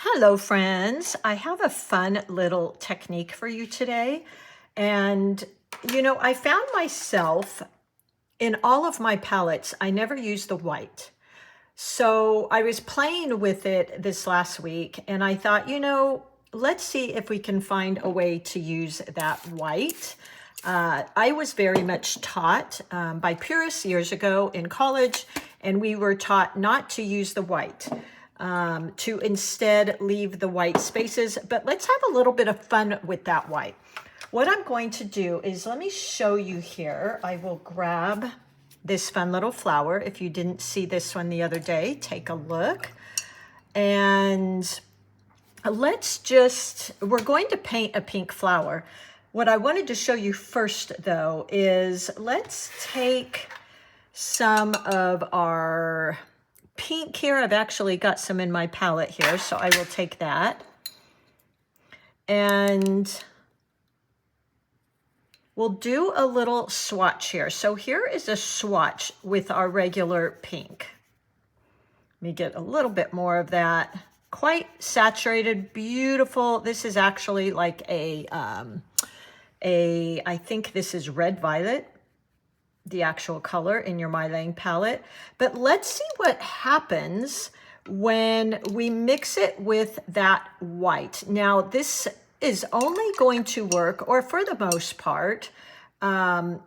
Hello, friends. I have a fun little technique for you today. And, I found myself in all of my palettes, I never use the white. So I was playing with it this last week and I thought, let's see if we can find a way to use that white. I was very much taught by purists years ago in college, and we were taught not to use the white, to instead leave the white spaces. But let's have a little bit of fun with that white. What I'm going to do is, let me show you here. I will grab this fun little flower. If you didn't see this one the other day, take a look. And we're going to paint a pink flower. What I wanted to show you first, though, is let's take some of our pink here. I've actually got some in my palette here, so I will take that. And we'll do a little swatch here. So here is a swatch with our regular pink. Let me get a little bit more of that. Quite saturated, beautiful. This is actually like I think this is red violet, the actual color in your My Laying palette. But let's see what happens when we mix it with that white. Now, this is only going to work, or for the most part,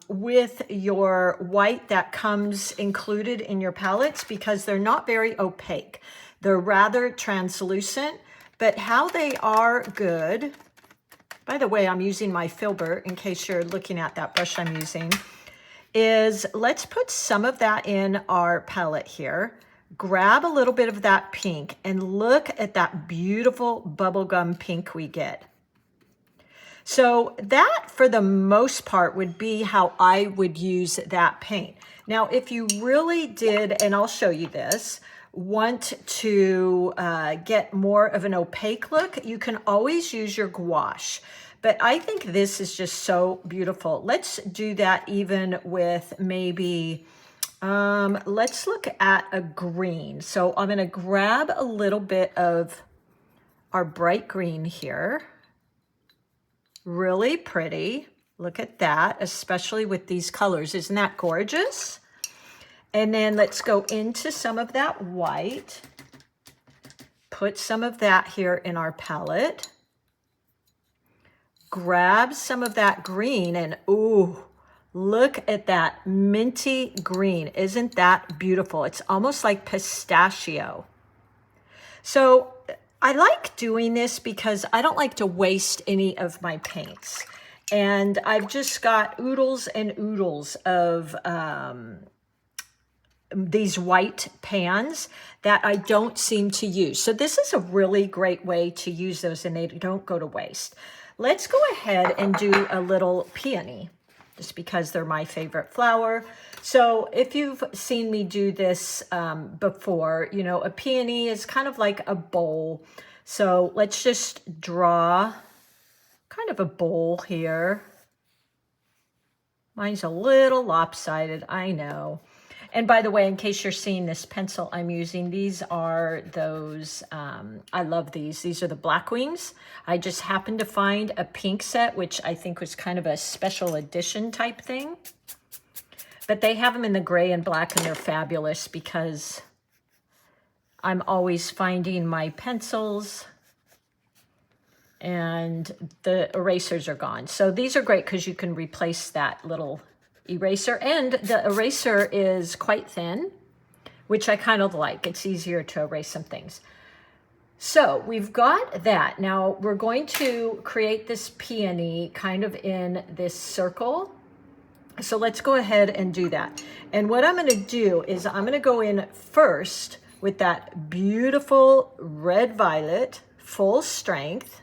with your white that comes included in your palettes, because they're not very opaque. They're rather translucent, but how they are good, by the way, I'm using my filbert in case you're looking at that brush I'm using, is let's put some of that in our palette here, grab a little bit of that pink, and look at that beautiful bubblegum pink we get. So that, for the most part, would be how I would use that paint. Now, if you really did, and I'll show you this, want to get more of an opaque look, you can always use your gouache. But I think this is just so beautiful. Let's do that even with maybe, let's look at a green. So I'm gonna grab a little bit of our bright green here. Really pretty. Look at that, especially with these colors. Isn't that gorgeous? And then let's go into some of that white. Put some of that here in our palette. Grab some of that green and ooh, look at that minty green. Isn't that beautiful? It's almost like pistachio. So I like doing this because I don't like to waste any of my paints. And I've just got oodles and oodles of these white pans that I don't seem to use. So this is a really great way to use those and they don't go to waste. Let's go ahead and do a little peony, just because they're my favorite flower. So if you've seen me do this before, a peony is kind of like a bowl. So let's just draw kind of a bowl here. Mine's a little lopsided, I know. And by the way, in case you're seeing this pencil I'm using, these are those, I love these. These are the Black Wings. I just happened to find a pink set, which I think was kind of a special edition type thing. But they have them in the gray and black, and they're fabulous because I'm always finding my pencils and the erasers are gone. So these are great because you can replace that little eraser, and the eraser is quite thin, which I kind of like. It's easier to erase some things. So we've got that. Now we're going to create this peony kind of in this circle. So let's go ahead and do that. And what I'm going to do is I'm going to go in first with that beautiful red violet, full strength.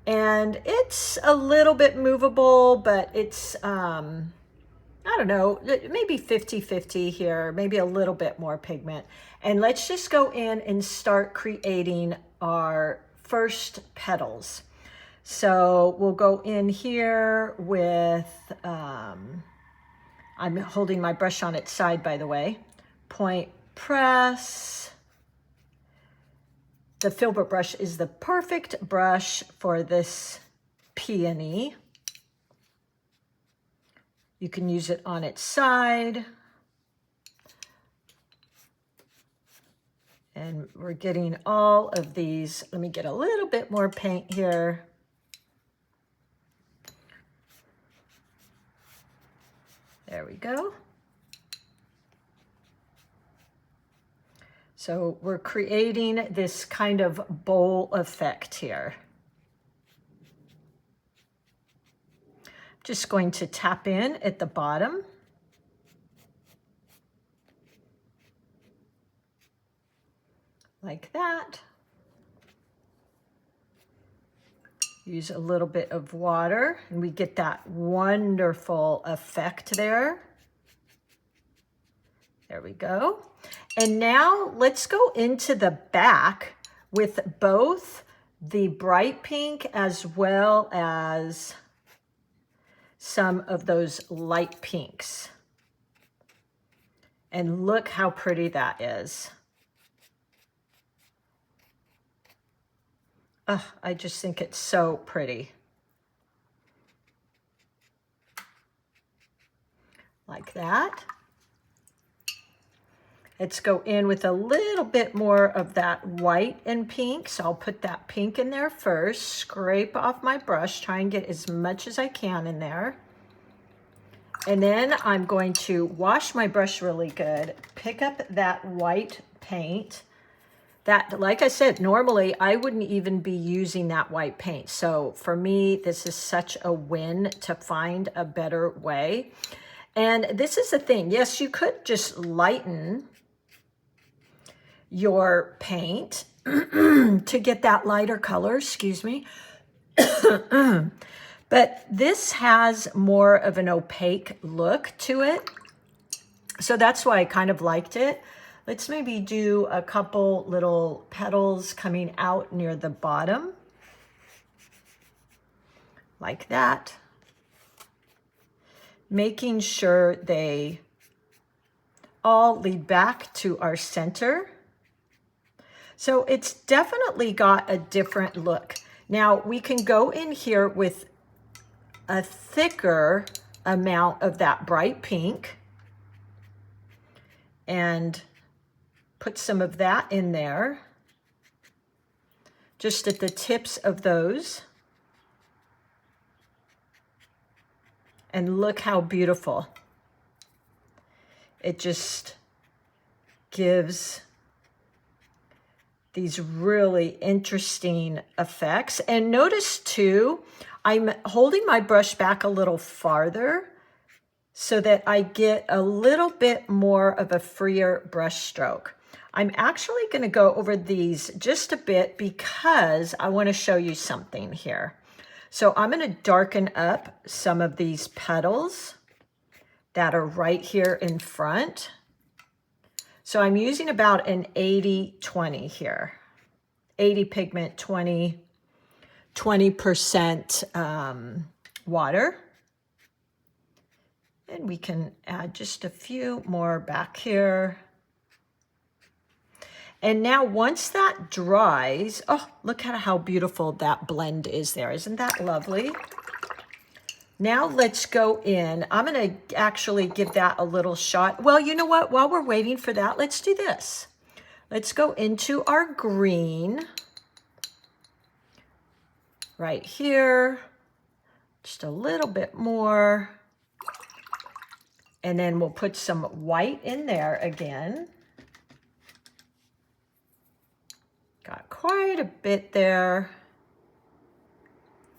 And it's a little bit movable, but it's, I don't know, maybe 50-50 here, maybe a little bit more pigment. And let's just go in and start creating our first petals. So we'll go in here with, I'm holding my brush on its side, by the way, point press. the filbert brush is the perfect brush for this peony. You can use it on its side. And we're getting all of these. Let me get a little bit more paint here. There we go. So we're creating this kind of bowl effect here. Just going to tap in at the bottom. Like that. Use a little bit of water and we get that wonderful effect there. There we go. And now let's go into the back with both the bright pink as well as some of those light pinks. And look how pretty that is. Oh, I just think it's so pretty. Like that. Let's go in with a little bit more of that white and pink. So I'll put that pink in there first, scrape off my brush, try and get as much as I can in there. And then I'm going to wash my brush really good, pick up that white paint. That, like I said, normally I wouldn't even be using that white paint. So for me, this is such a win to find a better way. And this is the thing. Yes, you could just lighten your paint to get that lighter color, excuse me. But this has more of an opaque look to it. So that's why I kind of liked it. Let's maybe do a couple little petals coming out near the bottom. Like that. Making sure they all lead back to our center. So it's definitely got a different look. Now we can go in here with a thicker amount of that bright pink and put some of that in there, just at the tips of those. And look how beautiful. It just gives these really interesting effects. And notice too, I'm holding my brush back a little farther so that I get a little bit more of a freer brush stroke. I'm actually going to go over these just a bit because I want to show you something here. So I'm going to darken up some of these petals that are right here in front. So I'm using about an 80-20 here. 80 pigment, 20% water. And we can add just a few more back here. And now once that dries, oh, look at how beautiful that blend is there. Isn't that lovely? Now let's go in. I'm going to actually give that a little shot. Well, you know what? While we're waiting for that, let's do this. Let's go into our green right here. Just a little bit more. And then we'll put some white in there again. Got quite a bit there.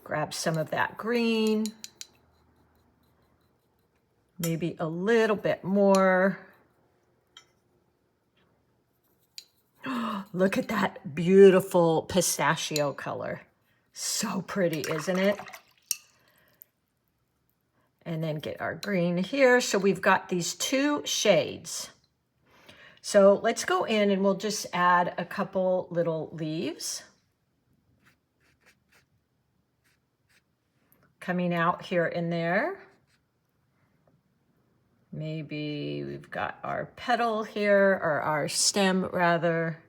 Grab some of that green. Maybe a little bit more. Look at that beautiful pistachio color. So pretty, isn't it? And then get our green here. So we've got these two shades. So let's go in and we'll just add a couple little leaves. Coming out here in there. Maybe we've got our petal here, or our stem rather.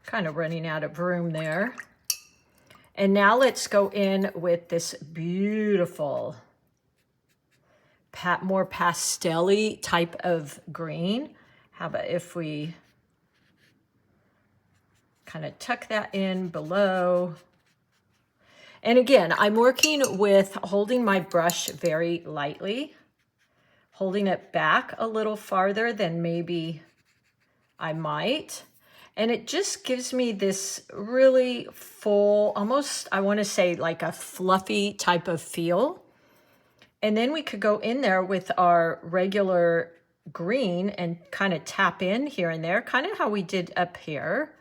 Kind of running out of room there. And now let's go in with this beautiful, more pastel-y type of green. How about if we kind of tuck that in below? And again, I'm working with holding my brush very lightly, holding it back a little farther than maybe I might. And it just gives me this really full, almost, I want to say like a fluffy type of feel. And then we could go in there with our regular green and kind of tap in here and there, kind of how we did up here.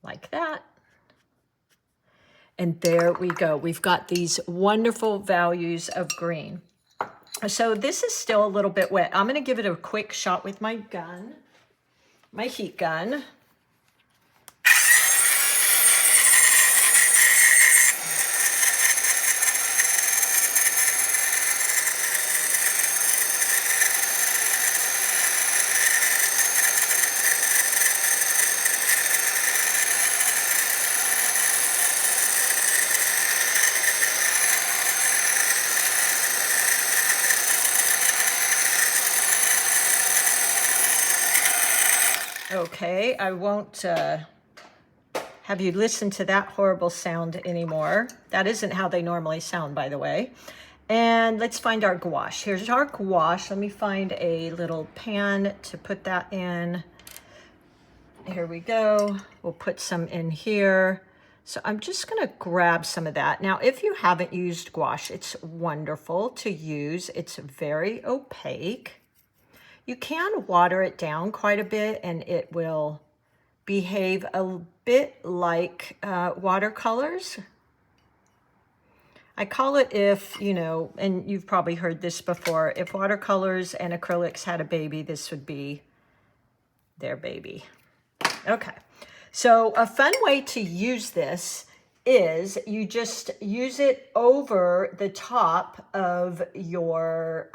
Like that. And there we go. We've got these wonderful values of green. So this is still a little bit wet. I'm going to give it a quick shot with my gun. My heat gun. Okay, I won't have you listen to that horrible sound anymore. That isn't how they normally sound, by the way. And let's find our gouache. Here's our gouache. Let me find a little pan to put that in. Here we go. We'll put some in here. So I'm just going to grab some of that. Now, if you haven't used gouache, it's wonderful to use. It's very opaque. You can water it down quite a bit and it will behave a bit like watercolors. I call it if, you know, and you've probably heard this before, if watercolors and acrylics had a baby, this would be their baby. Okay, so a fun way to use this is you just use it over the top of your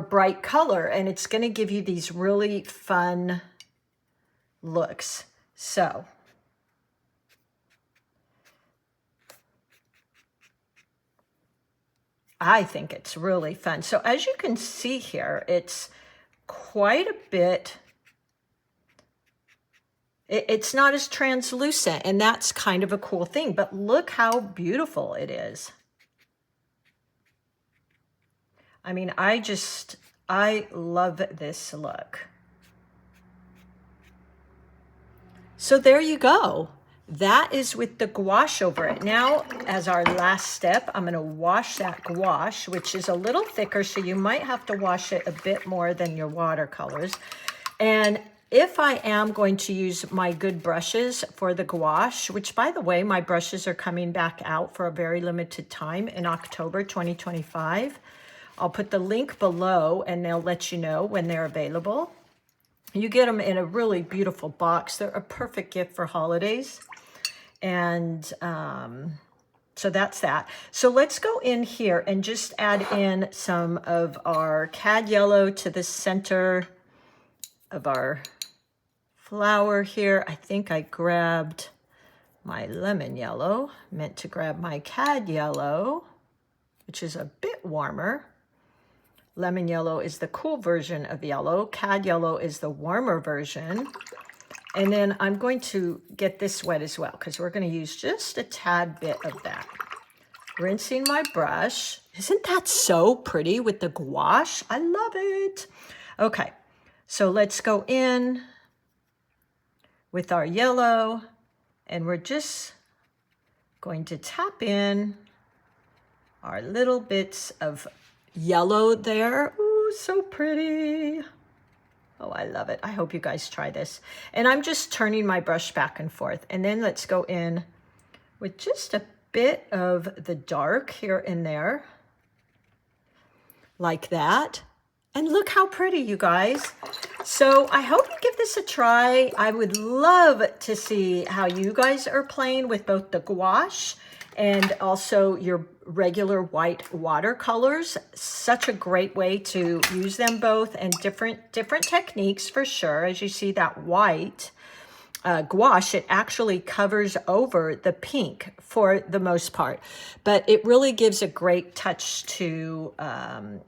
bright color, and it's going to give you these really fun looks. So I think it's really fun. So as you can see here, it's quite a bit, it's not as translucent, and that's kind of a cool thing, but look how beautiful it is. I mean, I love this look. So there you go. That is with the gouache over it. Now, as our last step, I'm going to wash that gouache, which is a little thicker, so you might have to wash it a bit more than your watercolors. And if I am going to use my good brushes for the gouache, which, by the way, my brushes are coming back out for a very limited time in October 2025. I'll put the link below and they'll let you know when they're available. You get them in a really beautiful box. They're a perfect gift for holidays. And so that's that. So let's go in here and just add in some of our cad yellow to the center of our flower here. I think I grabbed my lemon yellow. Meant to grab my cad yellow, which is a bit warmer. Lemon yellow is the cool version of yellow. Cad yellow is the warmer version. And then I'm going to get this wet as well, because we're going to use just a tad bit of that. Rinsing my brush. Isn't that so pretty with the gouache? I love it. Okay, so let's go in with our yellow, and we're just going to tap in our little bits of yellow there. Ooh, so pretty. Oh, I love it. I hope you guys try this. And I'm just turning my brush back and forth. And then let's go in with just a bit of the dark here and there. Like that. And look how pretty, you guys. So I hope you give this a try. I would love to see how you guys are playing with both the gouache and also your regular white watercolors. such a great way to use them both, and different techniques for sure. As you see that white gouache, it actually covers over the pink for the most part, but it really gives a great touch to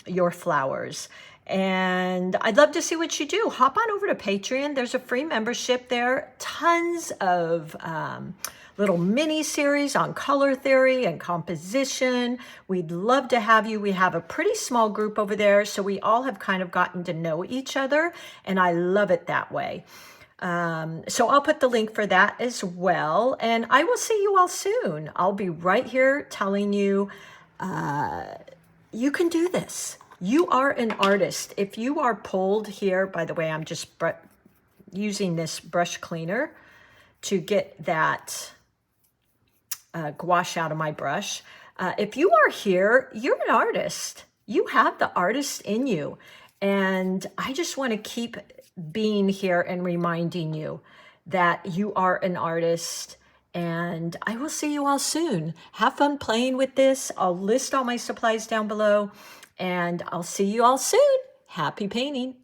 your flowers. And I'd love to see what you do. Hop on over to Patreon. There's a free membership there. Tons of little mini series on color theory and composition. We'd love to have you. We have a pretty small group over there, so we all have kind of gotten to know each other, and I love it that way. So I'll put the link for that as well, and I will see you all soon. I'll be right here telling you, you can do this. You are an artist. If you are pulled here, by the way, I'm just using this brush cleaner to get that gouache out of my brush. If you are here, you're an artist. You have the artist in you. And I just want to keep being here and reminding you that you are an artist. And I will see you all soon. Have fun playing with this. I'll list all my supplies down below. And I'll see you all soon. Happy painting.